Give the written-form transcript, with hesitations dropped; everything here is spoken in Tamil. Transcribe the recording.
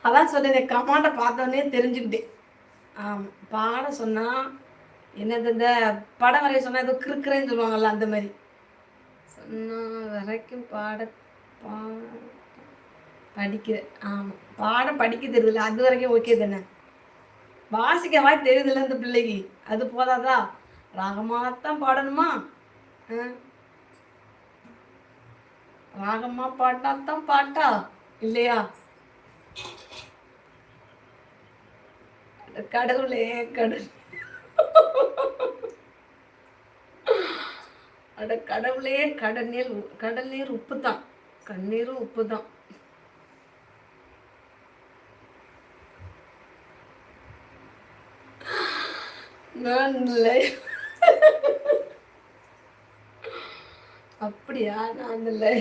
அதான் சொன்னேன், கமாண்டை பார்த்தோன்னே தெரிஞ்சுக்கிட்டேன். ஆமாம், பாட சொன்னால் என்னது இந்த படம் வரைய சொன்னால் ஏதோ கிறுக்குறேன்னு சொல்லுவாங்கல்ல, அந்த மாதிரி சொன்னால் வரைக்கும் பா படிக்கிற. ஆமாம், பாடம் படிக்க தெரியுதுல்ல, அது வரைக்கும் ஓகே தானே. வாசிக்கவா தெரியுதுல்ல இந்த பிள்ளைக்கு, அது போதாதா? ராகமாகத்தான் பாடணுமா? ராகமா பாட்டாத்தான் பாட்டா இல்லையா? கடவுளே கடவுள், அட கடவுளே, கடல் நீர் உப்பு தான், கண்ணீரும் உப்பு தான். நான் இல்லை. அப்படியா? நான் இல்லை.